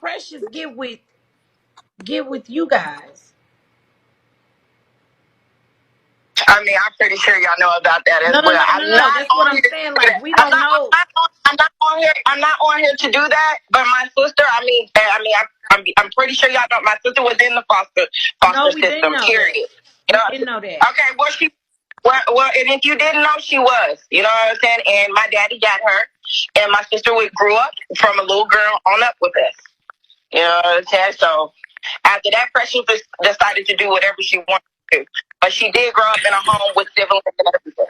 Precious get with you guys? I mean, I'm pretty sure y'all know about that as No, no, well. no, I'm no, no. not That's what on I'm here to saying. do Like that. we don't know. I'm not on here to do that. But my sister, I'm pretty sure y'all know my sister was in the foster No, we didn't system. know that. Period. You We know? didn't know that. Okay, well, and if you didn't know, she was. You know what I'm saying? And my daddy got her, and my sister grew up from a little girl on up with us. You know what I'm saying? So after that, Precious decided to do whatever she wanted to do. But she did grow up in a home with siblings and everything.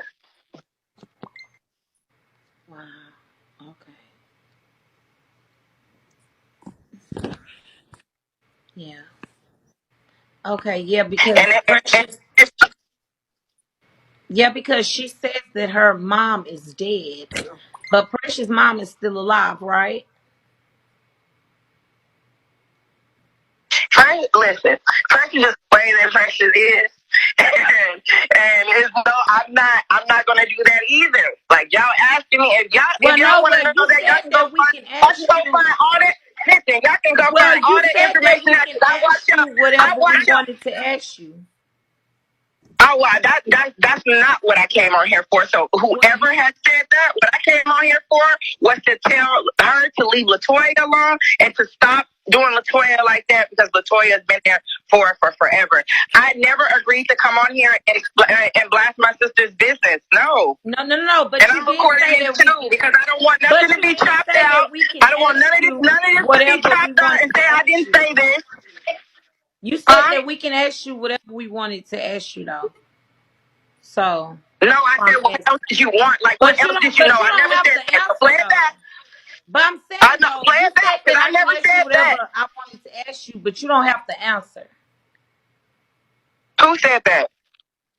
Wow. Okay. Yeah. Okay. Yeah, because Precious. Yeah, because she says that her mom is dead, but Precious' mom is still alive, right? Listen, Precious is the way that Precious is. and it's no, I'm not gonna do that either. Like y'all asking me if Well, y'all no, want to but know you that, y'all said can that we can ask go you. find all that. Listen, y'all can go Well, find all you the said that information we out can because ask you I whatever we watch y'all. wanted to ask you. Oh, well, that's not what I came on here for. So Well, whoever has said that, what I came on here for was to tell her to leave LaToya alone and to stop doing LaToya like that because LaToya has been there for forever. I never agreed to come on here and blast my sister's business. No. no. But And you I'm did recording say it that we too can. because I don't want nothing But to you be did chopped say out. that we can I don't want ask none of you this to be whatever we chopped out wanted and to say I ask didn't you. say this. You said Huh? that we can ask you whatever we wanted to ask you, though. So No, I I'm said, what asking. else did you want? Like, what else did you know? But you I don't never have said to that. So play answer it though. back. But I'm I saying know, though, play you it back said that because I I can never ask you said that. whatever I wanted to ask you, but you don't have to answer. Who said that?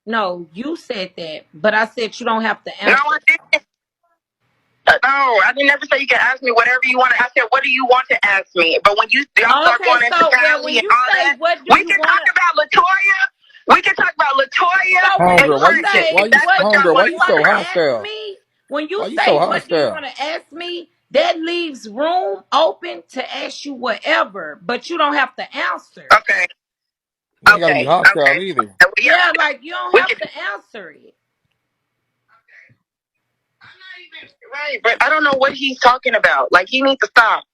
No, you said that, but I said you don't have to No, answer. I didn't. No, I didn't ever say you can ask me whatever you want. I said, what do you want to ask me? But when y'all start Okay, going into so well, family when and you all say that, what do we you can want talk to, about LaToya. We can talk about so LaToya when and you Hunger, Precious. say If that's what y'all what want do to you talk want to about. ask hostile? me, when you Why you say so what do you hostile? want to ask me, that leaves room open to ask you whatever, but you don't have to answer. Okay. You ain't gotta be Okay. hostile Okay. either. Yeah. Yeah, like you don't We have can. to answer it. I'm not even right, but I don't know what he's talking about. Like he needs to stop.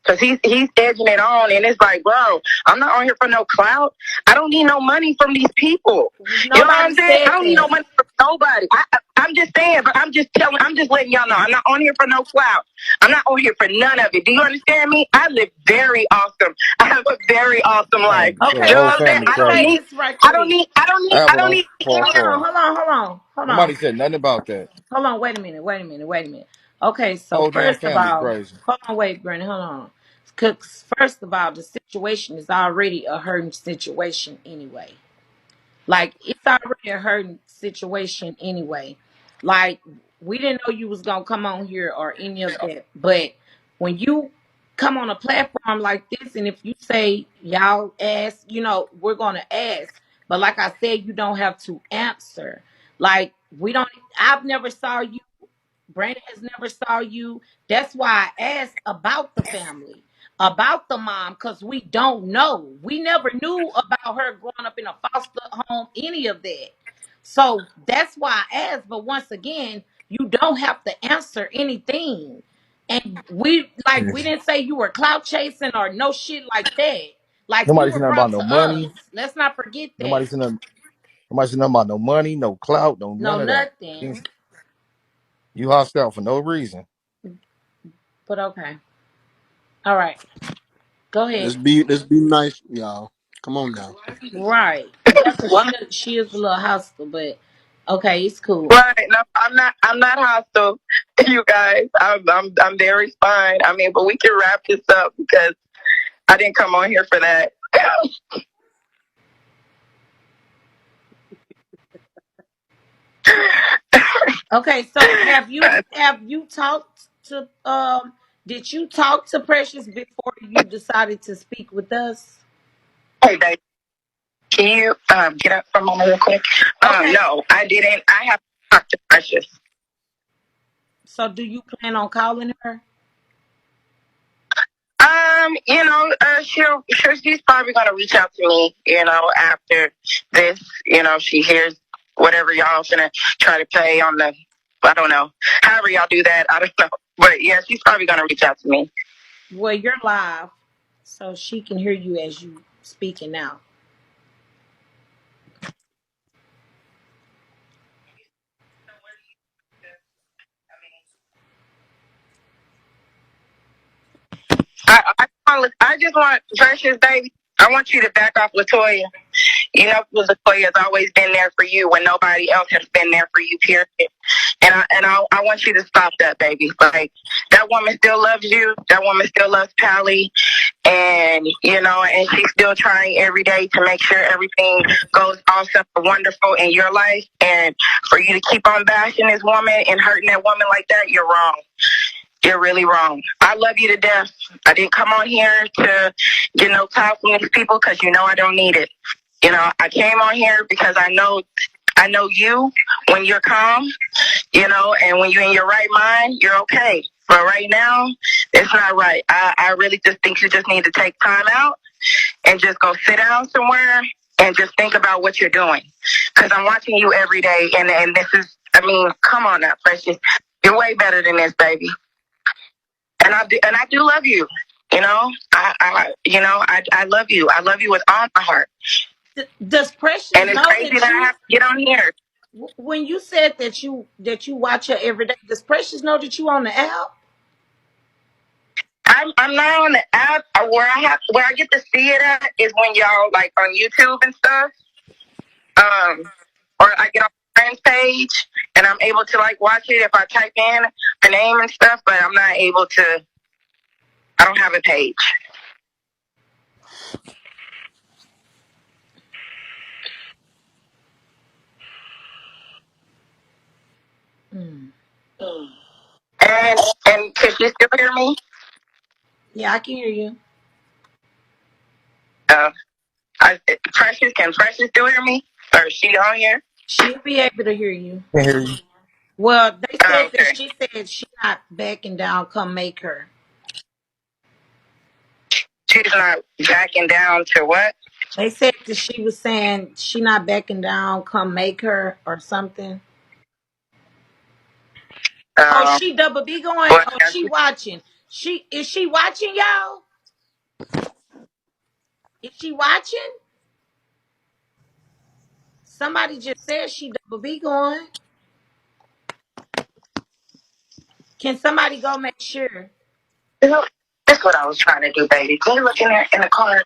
Cause he's edging it on, and it's like, bro, I'm not on here for no clout. I don't need no money from these people. You know what I'm Nobody saying? I said don't need no that. money from nobody. I'm just saying, but I'm just letting y'all know, I'm not on here for no clout. I'm not on here for none of it. Do you understand me? I live very awesome. I have a very awesome life. Man, your Okay, You know whole what so I'm saying? let family me I don't say crazy. need, this right I don't quick. need, I don't need, I have I a don't long need phone any. call. Hold on. Nobody said nothing about that. Hold on, wait a minute. Okay, so Whole damn first of family all, crazy. hold on, wait, Brandon, hold on. Because first of all, the situation is already a hurting situation anyway. Like it's already a hurting situation anyway. Like we didn't know you was gonna come on here or any of that. But when you come on a platform like this, and if you say y'all ask, we're gonna ask. But like I said, you don't have to answer. Like we don't. I've never saw you. Brandon has never saw you. That's why I asked about the family, about the mom, because we don't know. We never knew about her growing up in a foster home, any of that. So that's why I asked. But once again, you don't have to answer anything. And we didn't say you were clout chasing or no shit like that. Like you Nobody said were nothing brought about no to us. money. Let's not forget that. Nobody said nothing. Nobody said nothing about no money, no clout, no No, none of that. nothing. You hostile for no reason. But okay. All right. Go ahead. Let's be nice, y'all. Come on now. Right. Yeah, because she is a little hostile, but okay, it's cool. Right. No, I'm not hostile. You guys, I'm very fine. I mean, but we can wrap this up because I didn't come on here for that. Okay, so have you talked to did you talk to Precious before you decided to speak with us? Hey, babe, can you get up for a moment real quick? Okay. No, I didn't. I have to talk to Precious. So do you plan on calling her? she's probably gonna reach out to me, after this. She hears whatever y'all gonna try to play on the. I don't know. However y'all do that, I don't know. But yeah, she's probably gonna reach out to me. Well, you're live, so she can hear you as you speaking now. I just want Precious baby. I want you to back off Latoya. Latoya has always been there for you when nobody else has been there for you. Period. And I want you to stop that, baby. Like that woman still loves you. That woman still loves Pally, and she's still trying every day to make sure everything goes awesome and wonderful in your life. And for you to keep on bashing this woman and hurting that woman like that, you're wrong. You're really wrong. I love you to death. I didn't come on here to, talk from these people because I don't need it. I came on here because I know you when you're calm, and when you're in your right mind, you're okay. But right now, it's not right. I really just think you just need to take time out and just go sit down somewhere and just think about what you're doing. Because I'm watching you every day, and this is, come on now, Precious. You're way better than this, baby. And I do love you. I love you. I love you with all my heart. Does Precious And it's know crazy that that I you? have to get on here. When you said that you watch her every day, does Precious know that you on the app? I'm not on the app. Where I get to see it at is when y'all like on YouTube and stuff. Or I get on my friend's page and I'm able to like watch it if I type in her name and stuff. But I'm not able to. I don't have a page. Mm. And can you still hear me? Yeah, I can hear you. Uh, can Precious still hear me? Or is she on here? She'll be able to hear you. Can hear you. Well, they Oh, said that okay. she said she not backing down. Come make her. She's not backing down to what? They said that she was saying she not backing down. Come make her or something. Oh, Um, she double B going. but Oh, she watching. She watching y'all? Is she watching? Somebody just said she double B going. Can somebody go make sure? that's what I was trying to do, baby. Can you look in there in the corner?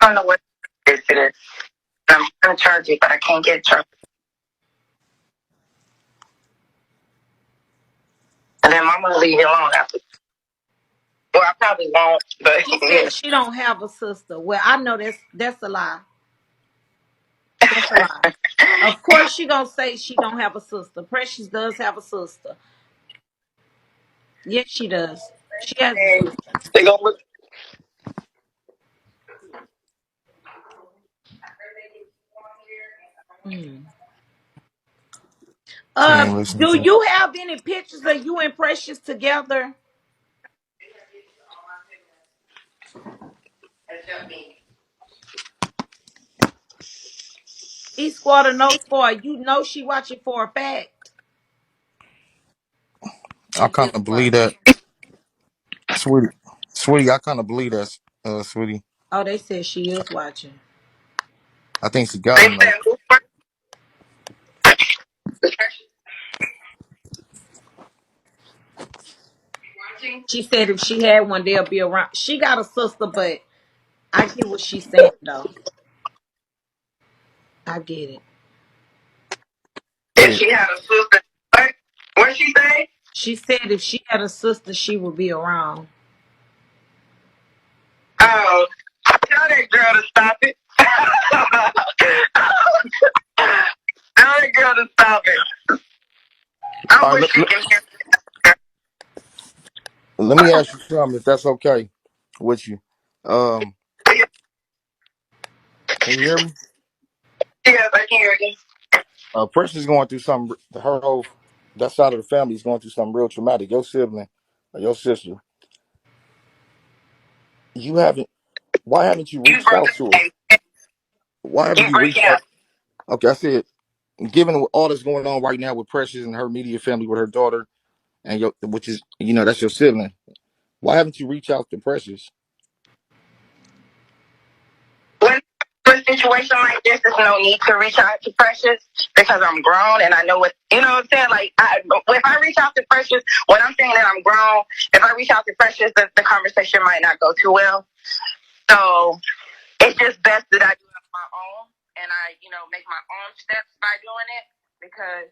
I don't know what it is. I'm trying to charge it, but I can't get it charged. And then I'm gonna leave it alone after. Well, I probably won't, but She said she don't have a sister. Well, I know that's a lie. That's a lie. Of course she gonna say she don't have a sister. Precious does have a sister. Yes, she does. She has a and sister. they gonna look. Mm. She ain't listening Do to. you have any pictures of you and Precious together? East Squad or no squad? You know she watching for a fact. I kind of believe that, sweetie. Sweetie, I kind of believe that, sweetie. Oh, they said she is watching. I think she got They him though. said who watching? She said if she had one, they'll be around. She got a sister, but I get what she's saying though. I get it. If Yeah. she had a sister, what she say? She said if she had a sister, she would be around. Oh, tell that girl to stop it. Tell that girl to stop it. I All right. wish she can hear. Let me ask you something, if that's okay with you. Um, can you hear me? Yes, I can hear you. Person's going through something. Her whole that side of the family is going through something real traumatic. Your sibling, or your sister. You haven't. Why haven't you You reached out to her? breaking Why haven't you you breaking reached up. out? Okay, I said, given all that's going on right now with Precious and her media family with her daughter and your, which is that's your sibling. Why haven't you reached out to Precious? When for a situation like this, there's no need to reach out to Precious because I'm grown and I know what what I'm saying. Like, if I reach out to Precious, when I'm saying that I'm grown, if I reach out to Precious, the conversation might not go too well. So it's just best that I do it on my own and I, make my own steps by doing it because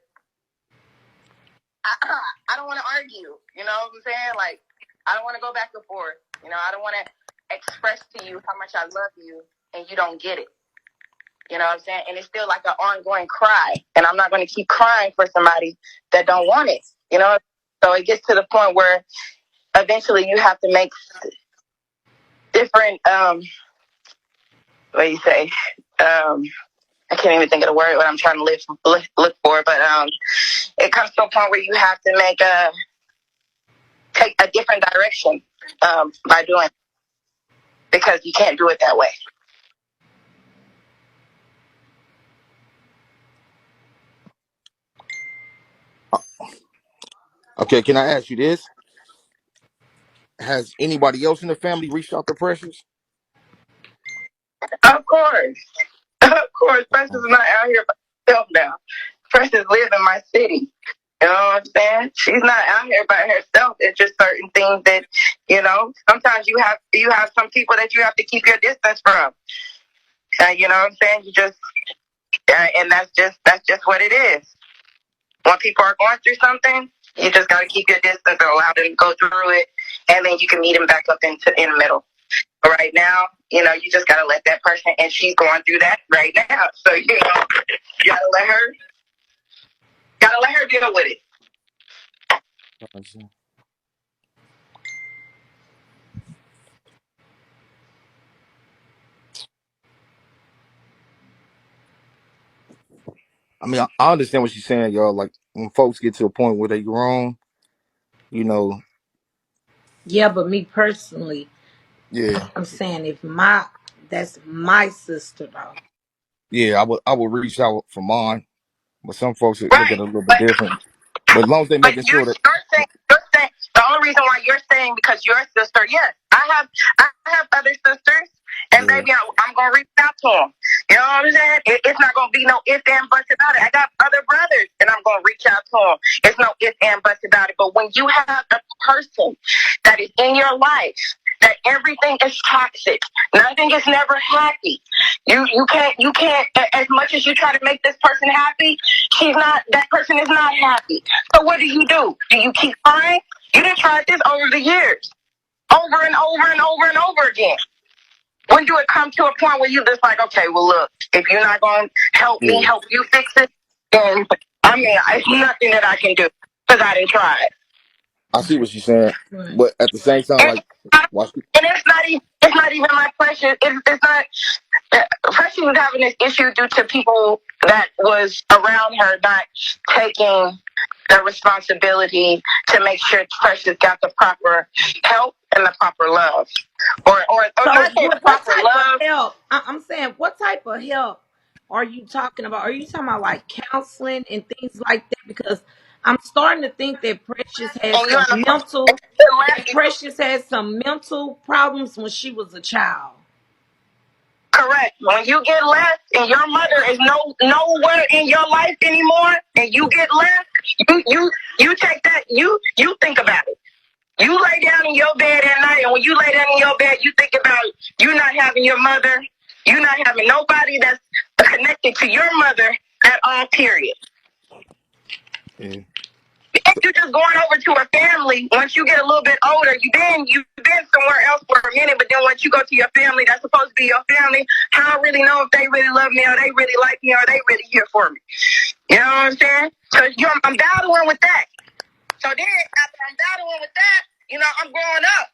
I don't want to argue. You know what I'm saying? Like, I don't want to go back and forth. I don't want to express to you how much I love you and you don't get it. You know what I'm saying? And it's still like an ongoing cry. And I'm not going to keep crying for somebody that don't want it. So it gets to the point where eventually you have to make different, what do you say? I can't even think of the word what I'm trying to look for, but it comes to a point where you have to take a different direction by doing it because you can't do it that way. Okay, can I ask you this? Has anybody else in the family reached out to Precious? Of course. Of course. Precious is not out here by herself now. Precious lives in my city. You know what I'm saying? She's not out here by herself. It's just certain things that, sometimes you have some people that you have to keep your distance from. You know what I'm saying? And that's just what it is. When people are going through something, you just got to keep your distance and allow them to go through it, and then you can meet them back up in the middle. But right now, you just got to let that person, and she's going through that right now. So, you gotta let her deal with it. I mean, I understand what she's saying, y'all. Like when folks get to a point where they grown, you know, Yeah, but me personally, yeah, I'm saying that's my sister though. yeah, I would reach out for mine, but some folks look at Right. it a little bit But different. But as long as they But making sure that, you're saying the only reason why you're saying because your sister, yes, I have other sisters, and yeah, baby, I'm gonna reach out to them. You know what I'm saying? It's not gonna be no ifs and buts about it. I got other brothers, and I'm gonna reach out to them. It's no ifs and buts about it. But when you have a person that is in your life, that everything is toxic, nothing is never happy. You can't. As much as you try to make this person happy, that person is not happy. So what do? Do you keep crying? You done tried this over the years, over and over and over and over again. When do it come to a point where you just like, okay, well, look, if you're not going to help me yeah, help you fix it, then, it's nothing that I can do because I didn't try it. I see what she's saying, Right. but at the same time, And, like, watch, it's not even like pressure. It's not. Precious was having this issue due to people that was around her not taking the responsibility to make sure Precious got the proper help and the proper love, or So not say the what proper type of love. help? I'm saying, what type of help are you talking about? Are you talking about like counseling and things like that? Because I'm starting to think that And you're Precious had some mental problems when she was a child. correct. When you get left and your mother is nowhere in your life anymore, and you get left, you take that. You think about it. You lay down in your bed at night, and when you lay down in your bed, you think about you not having your mother, you not having nobody that's connected to your mother at all, period. yeah, If you just going over to a family, once you get a little bit older, you've been somewhere else for a minute, but then once you go to your family, that's supposed to be your family. I don't really know if they really love me or they really like me or they really here for me. You know what I'm saying? So I'm battling with that. So then after I'm battling with that, I'm growing up.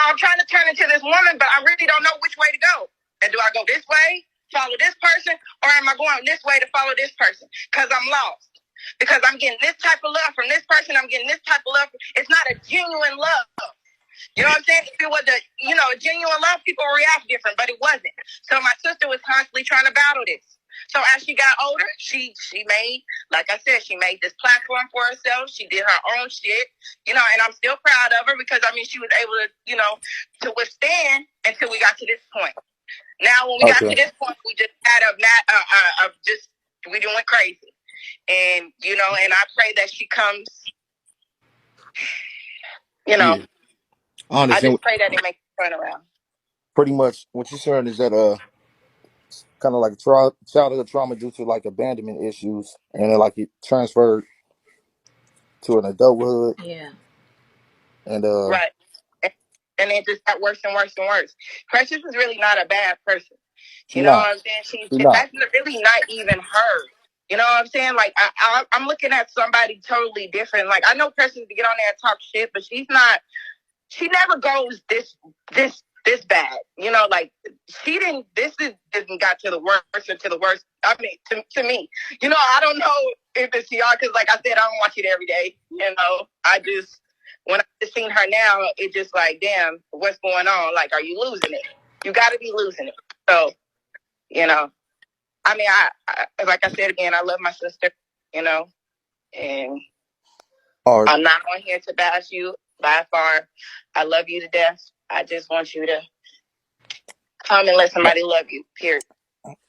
I'm trying to turn into this woman, but I really don't know which way to go. And do I go this way, follow this person, or am I going this way to follow this person? Because I'm lost. Because I'm getting this type of love from this person. I'm getting this type of love. It's not a genuine love. You know what I'm saying? If it was a genuine love, people react different, but it wasn't. So my sister was constantly trying to battle this. So as she got older, she made, like I said, she made this platform for herself. She did her own shit, and I'm still proud of her because she was able to withstand until we got to this point. Now, when we got to this point, we just had we went crazy, and and I pray that she comes. Yeah. I just pray that it makes a turn around. Pretty much what you're saying is that kind of like childhood trauma due to like abandonment issues, and then like it transferred to an adulthood, Yeah. and Right. And it just got worse and worse and worse. Precious is really not a bad person. she You know not, what I'm saying? she not. That's really not even her. You know what I'm saying? Like I'm looking at somebody totally different. Like I know Precious to get on there and talk shit, but she's not. She never goes this bad. Like she didn't. Didn't got to the worst or to the worst. I mean, to me, I don't know if it's y'all because, like I said, I don't watch it every day. I just when I just seen her now, it just like, damn, what's going on? Like, are you losing it? You got to be losing it. So, I like I said again, I love my sister. And Or I'm not on here to bash you by far. I love you to death. I just want you to come and let somebody love you, period.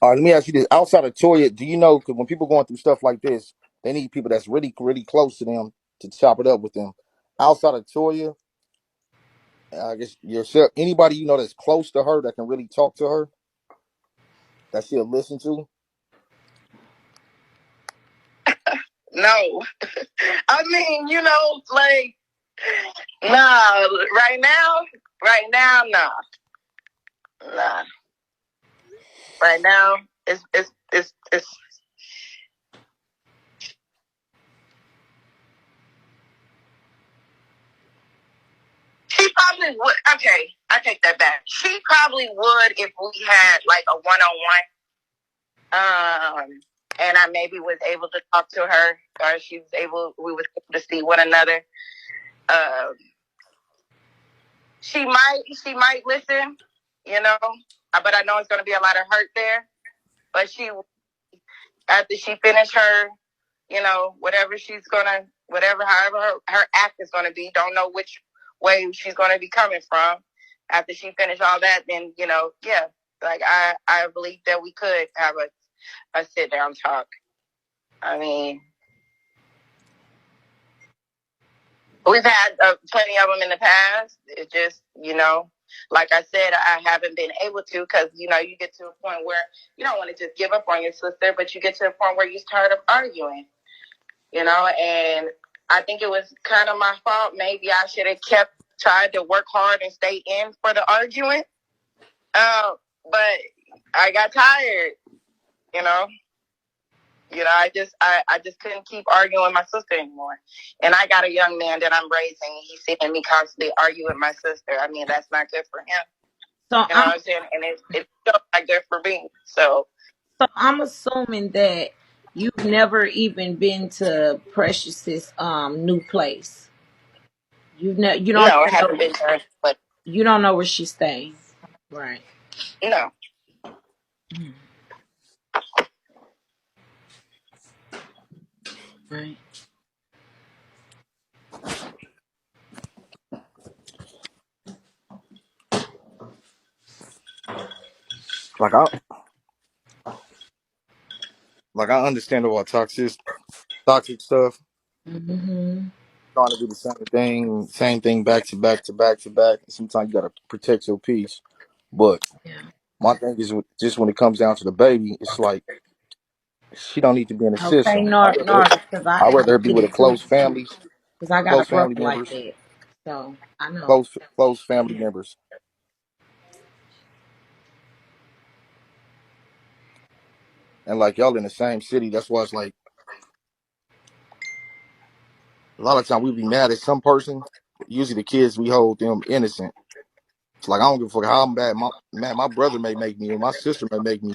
let me ask you this: outside of Toya, do you know? Because when people going through stuff like this, they need people that's really, really close to them to chop it up with them. Outside of Toya, I guess yourself, anybody you know that's close to her that can really talk to her, that she'll listen to. No. Like, nah, right now, nah. Nah. Right now, it's she probably would. Okay, I take that back. She probably would if we had like a one-on-one. And I maybe was able to talk to her, or we was able to see one another. She might listen, but I know it's going to be a lot of hurt there. But after she finish her, however her act is going to be, don't know which way she's going to be coming from. After she finish all that, then, yeah, like I believe that we could have a sit down talk. I mean, we've had plenty of them in the past. It just, like I said, I haven't been able to because, you get to a point where you don't want to just give up on your sister, but you get to a point where you're tired of arguing, and I think it was kind of my fault. Maybe I should have tried to work hard and stay in for the arguing. But I got tired, you know. I just couldn't keep arguing with my sister anymore. And I got a young man that I'm raising. He's seeing me constantly argue with my sister. I mean, that's not good for him. So You know what I'm saying? And it's still not good for me. So I'm assuming that you've never even been to Precious's new place. You don't no, I even haven't know, been there, but you don't know where she's staying. Right. no. Right. Like I understand about toxic stuff. Mm-hmm. Trying to do the same thing back to back to back to back. Sometimes you gotta protect your peace. But Yeah. my thing is just when it comes down to the baby, it's like she don't need to be in the Okay, system. because I I'd had rather to her be get with a into it close too. families, Because I got a close brother family like members, that. So I know. close family members. And like y'all in the same city, that's why it's like a lot of time we be mad at some person. Usually the kids we hold them innocent. It's like I don't give a fuck how I'm bad. My brother may make me, or my sister may make me.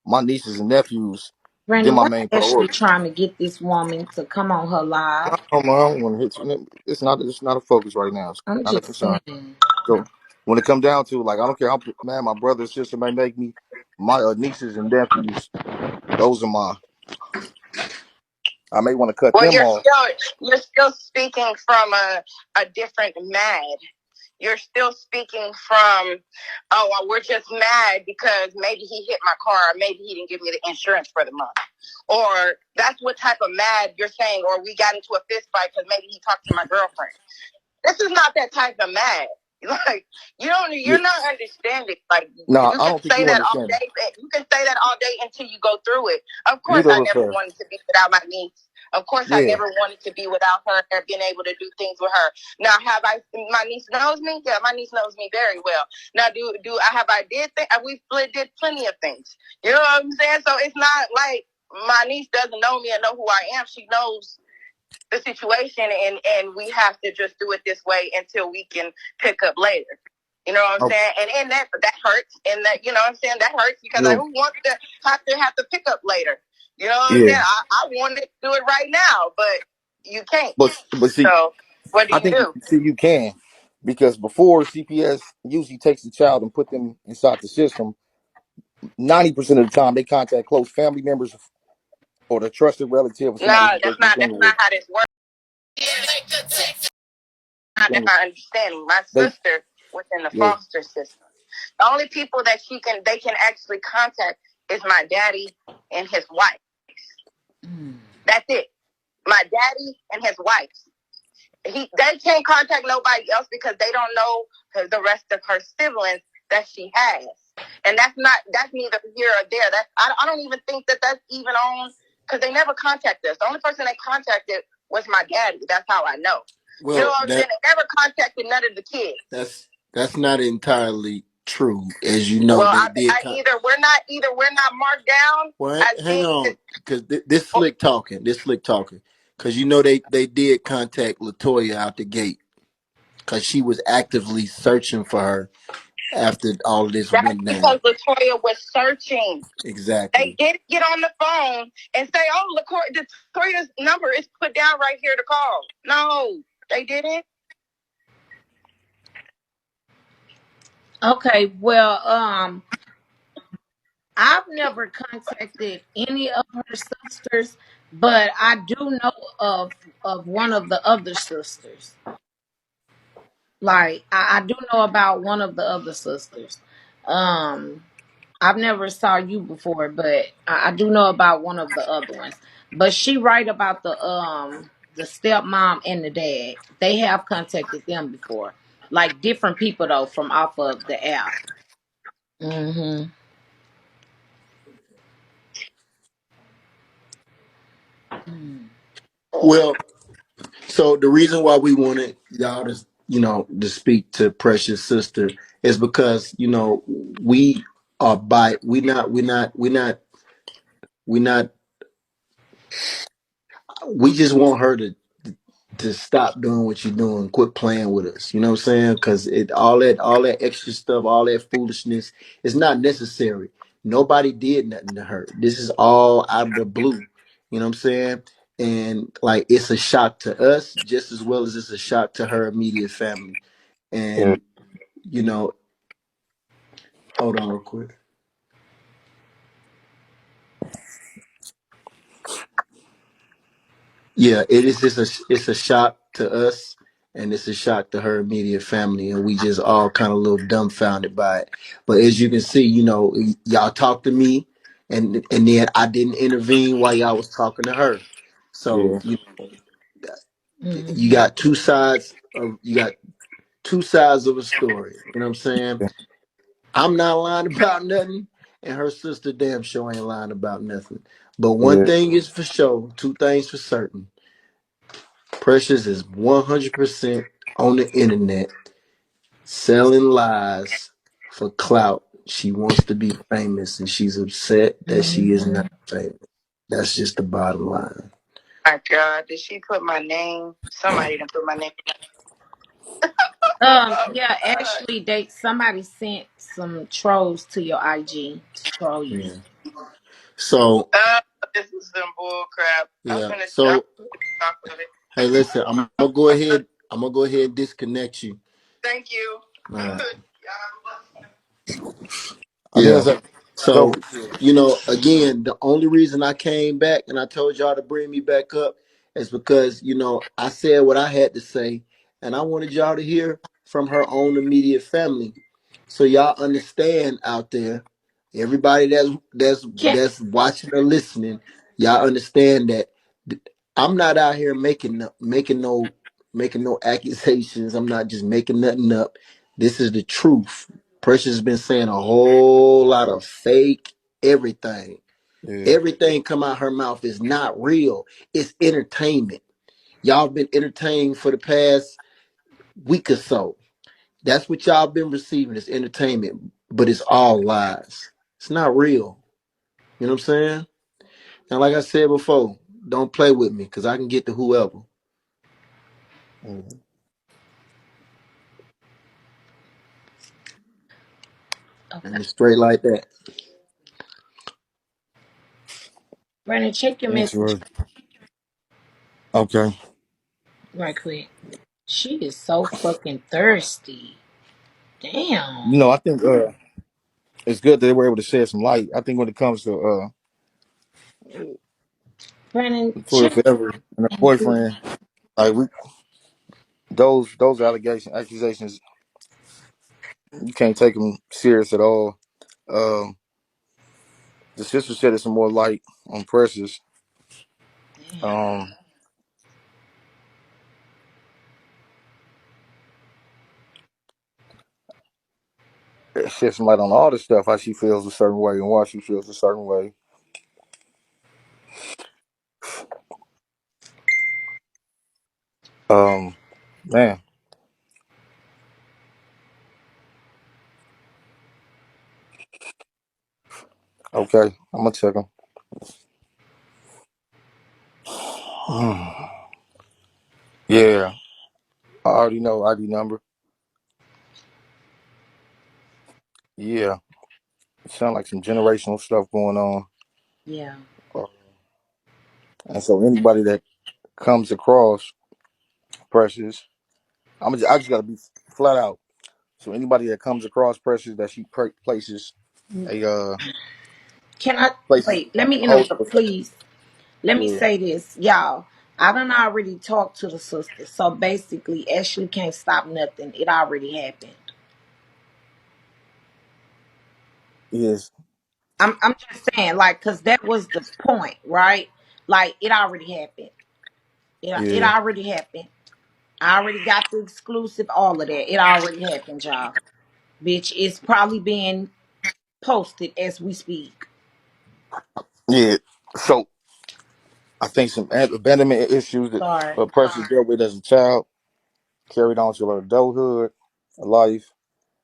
My nieces and nephews. Randy, Then my why main Ashley priority. trying to get this woman to come on her live? I don't want to hit you. It's not a focus right now. It's I'm not a just concern. saying. So when it come down to, like, I don't care how mad my brother and sister may make me, my nieces and nephews, those are my. I may want to cut Well, them off. you're still speaking from a different mad. You're still speaking from, oh, well, we're just mad because maybe he hit my car, or maybe he didn't give me the insurance for the month. Or that's what type of mad you're saying, or we got into a fist fight because maybe he talked to my girlfriend. This is not that type of mad. Like, Yeah. you're not understanding. Like, No, you I can don't think say you that all understand it. day. You can say that all day until you go through it. Of course, Neither I of us never have. wanted to be without my niece. Of course, I Yeah. never wanted to be without her or being able to do things with her. Now, my niece knows me? Yeah, my niece knows me very well. Now, we did plenty of things. You know what I'm saying? So it's not like my niece doesn't know me and know who I am. She knows the situation, and we have to just do it this way until we can pick up later. You know what I'm saying? And that hurts, and that, you know what I'm saying, that hurts because who wants to have to pick up later? You know what I'm saying? I wanted to do it right now, but you can't. But see, So what do I you think do? you can, because before CPS usually takes the child and put them inside the system. 90% of the time, they contact close family members or the trusted relative or somebody No, who they can that's with. not how this works. Not in my understanding. My sister was in the foster system. The only people that they can actually contact is my daddy and his wife. That's it. My daddy and his wife. They can't contact nobody else because they don't know the rest of her siblings that she has. And that's neither here or there. I don't even think that's even on, because they never contacted us. The only person they contacted was my daddy. That's how I know. Well, you know what I'm saying? They never contacted none of the kids. That's not entirely true, as you know. Well, either we're not marked down. Well, hang on, because this slick talking, because you know they did contact Latoya out the gate because she was actively searching for her after all of this went down. Because Latoya was searching. Exactly. They did get on the phone and say, "Oh, Latoya's number is put down right here to call." No, they didn't. Okay, well, I've never contacted any of her sisters, but I do know of one of the other sisters. Like I do know about one of the other sisters. Um, I've never saw you before, but I do know about one of the other ones. But she right about the stepmom and the dad. They have contacted them before, like different people though from off of the app. Mm-hmm. Well, so the reason why we wanted y'all to, to speak to Precious Sister is because, we are we not we just want her to stop doing what you're doing, quit playing with us. You know what I'm saying? Because all that extra stuff, all that foolishness is not necessary. Nobody did nothing to her. This is all out of the blue. You know what I'm saying? And like, it's a shock to us just as well as it's a shock to her immediate family. And you know, hold on real quick. Yeah, it's a shock to us, and it's a shock to her immediate family, and we just all kind of a little dumbfounded by it. But as you can see, y'all talked to me, and then I didn't intervene while y'all was talking to her. So you Mm-hmm. got two sides of a story. You know what I'm saying? I'm not lying about nothing, and her sister damn sure ain't lying about nothing. But one thing is for sure, two things for certain. Precious is 100% on the internet selling lies for clout. She wants to be famous and she's upset that she is Mm-hmm. not famous. That's just the bottom line. My God, did she put my name? Somebody done put my name. Yeah, actually, somebody sent some trolls to your IG to troll you. Yeah. So This is some bull crap. I'm Yeah. gonna So talk of it. hey, listen, I'm gonna go ahead. I'm gonna go ahead and disconnect you. Thank you. All right. I think Yeah. that's So, over. again, the only reason I came back and I told y'all to bring me back up is because, I said what I had to say and I wanted y'all to hear from her own immediate family. So y'all understand out there, everybody Can that's watching or listening, y'all understand that I'm not out here making no accusations. I'm not just making nothing up. This is the truth. Precious has been saying a whole lot of fake everything. Yeah. Everything come out her mouth is not real. It's entertainment. Y'all been entertained for the past week or so. That's what y'all been receiving is entertainment, but it's all lies. It's not real. You know what I'm saying? And like I said before, don't play with me because I can get to whoever. Mhm. okay. And it's straight like that. Brandon, check your Thanks, message Roy. Okay. right quick. She is so fucking thirsty. Damn. I think it's good that they were able to shed some light. I think when it comes to Brandon, Toya check Forever and her and see. boyfriend, like those accusations, you can't take them serious at all. Um, the sister shedded some more light on Precious. Damn. Um, it shed some light on all the stuff, how she feels a certain way and why she feels a certain way. Um, man, okay, I'm gonna check them. Yeah, I already know ID number. Yeah, it sounds like some generational stuff going on. Yeah. Uh, and so anybody that comes across Precious, I just gotta be flat out. So anybody that comes across Precious that she places a Can I places wait? Let me holds interrupt, please. Let me yeah say this, y'all. I done already talked to the sister, so basically, Ashley can't stop nothing. It already happened. is I'm just saying, like, cause that was the point, right? Like, it already happened. It yeah already happened. I already got the exclusive, all of that. It already happened, y'all. Bitch, it's probably being posted as we speak. yeah. So I think some abandonment issues that Sorry. Precious dealt with as a child carried on to her adulthood, her life,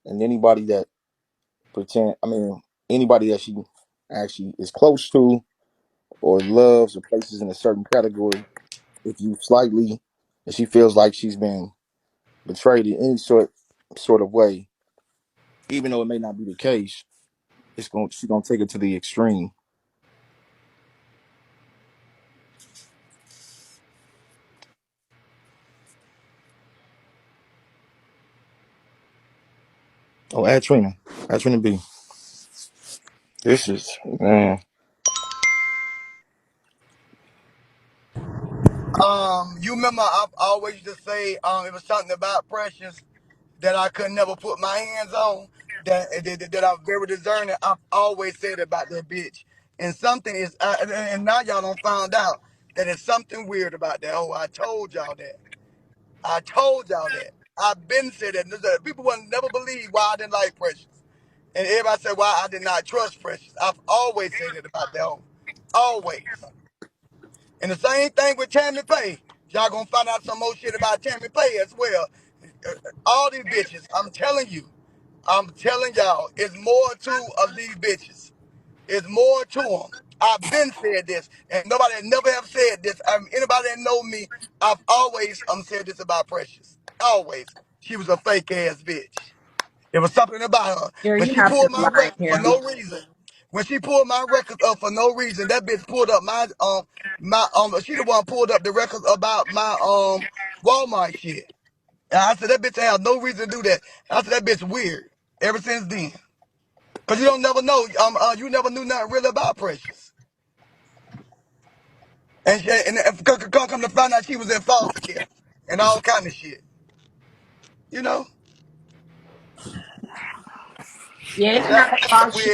and anybody that anybody that she actually is close to or loves or places in a certain category, if you slightly, and she feels like she's been betrayed in any sort of way, even though it may not be the case, she's gonna take it to the extreme. Oh, add Trina B. This is man. You remember I always used to say it was something about Precious that I could never put my hands on. That I'm very discerning. I've always said about that bitch. And something is, and now y'all don't found out that it's something weird about that. Oh, I told y'all that. I told y'all that. I've been said that. People would never believe why I didn't like Precious. And everybody said why I did not trust Precious. I've always said it about that. Always. And the same thing with Tammy Faye. Y'all gonna find out some more shit about Tammy Faye as well. All these bitches, I'm telling y'all, it's more to of these bitches. It's more to them. I've been said this, and nobody never have said this. Anybody that know me, I've always said this about Precious. Always, she was a fake ass bitch. It was something about her, Girl, but you she not pulled finna my lie weight in for here. no reason. When she pulled my records up for no reason, that bitch pulled up she the one pulled up the records about my Walmart shit. And I said that bitch have no reason to do that. I said that bitch weird. Ever since then, cause you don't never know. You never knew nothing really about Precious. And come to find out she was in foster care and all kind of shit. You know. Yeah, it's That not about weird.